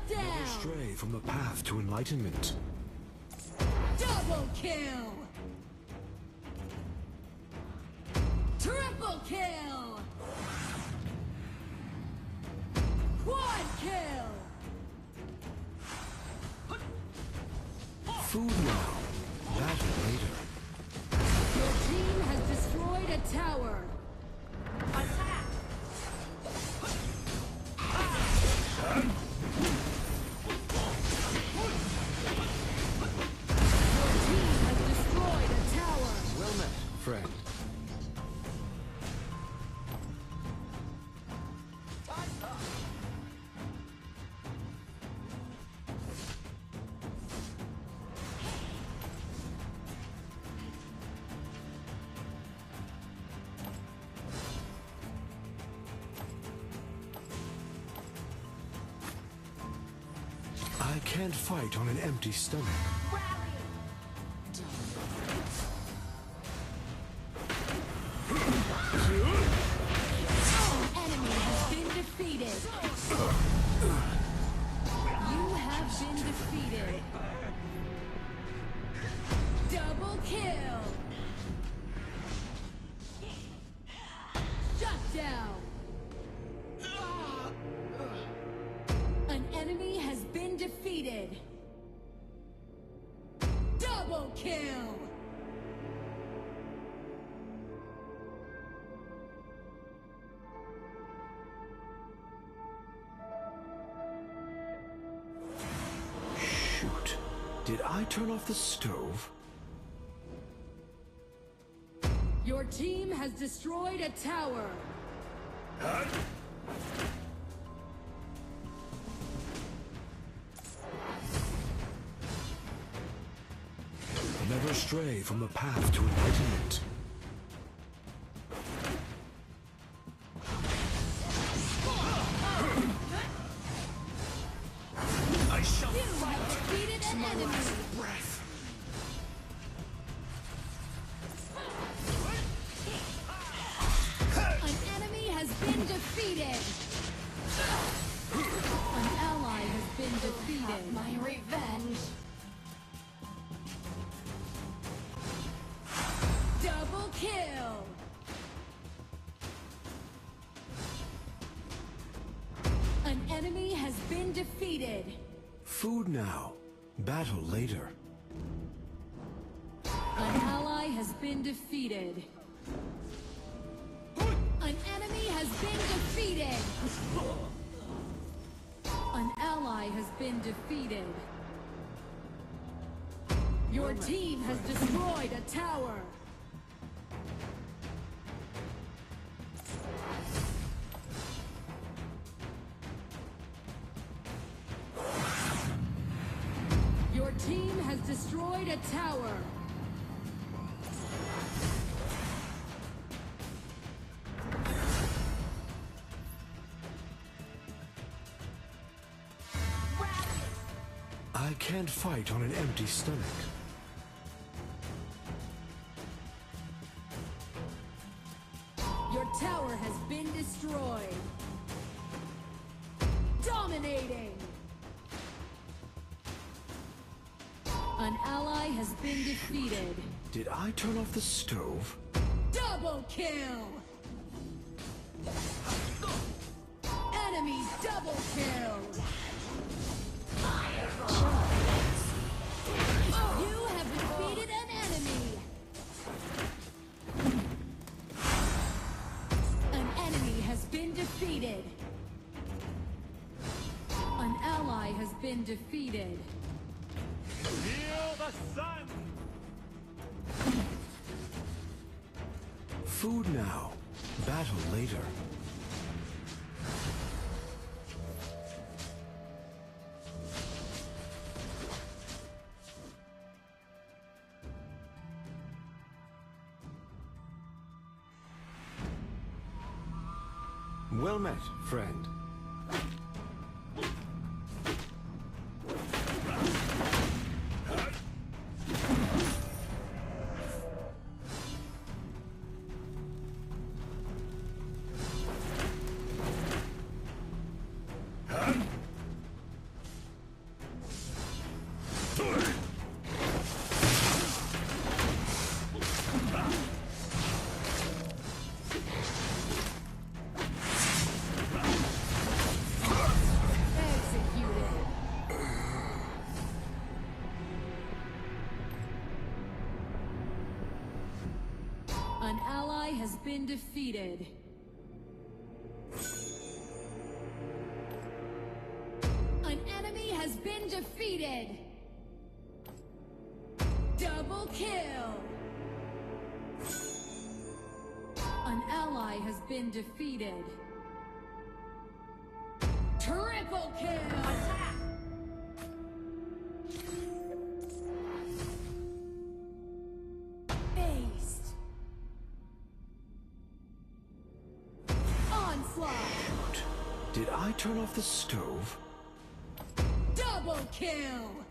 Never down! stray from the path to enlightenment. Double kill! Triple kill! Quad kill! Food now, battle later. Your team has destroyed a tower. Attack! Your team has destroyed a tower. Well met, friend. I can't fight on an empty stomach. Enemy has been defeated. You have been defeated. Double kill. Shut down. An enemy has been defeated. Double kill. Shoot. Did I turn off the stove? Your team has destroyed a tower. Never stray from the path to enlightenment. I shall You have defeated an enemy. breath. An enemy has been defeated. An ally has been defeated. My revenge! Double kill. An enemy has been defeated. Food now, battle later. An ally has been defeated. An enemy has been defeated. An ally has been defeated. Your team has destroyed a tower. Your team has destroyed a tower. I can't fight on an empty stomach. Your tower has been destroyed. Dominating. An ally has been defeated. Did I turn off the stove? Double kill. Enemy double kill. You have defeated an enemy. An enemy has been defeated. An ally has been defeated. Feel the sun! Food now, battle later. Well met, friend. been defeated. An enemy has been defeated. Double kill. An ally has been defeated. Triple kill. Attack! Aced. Onslaught. Did I turn off the stove? Double kill.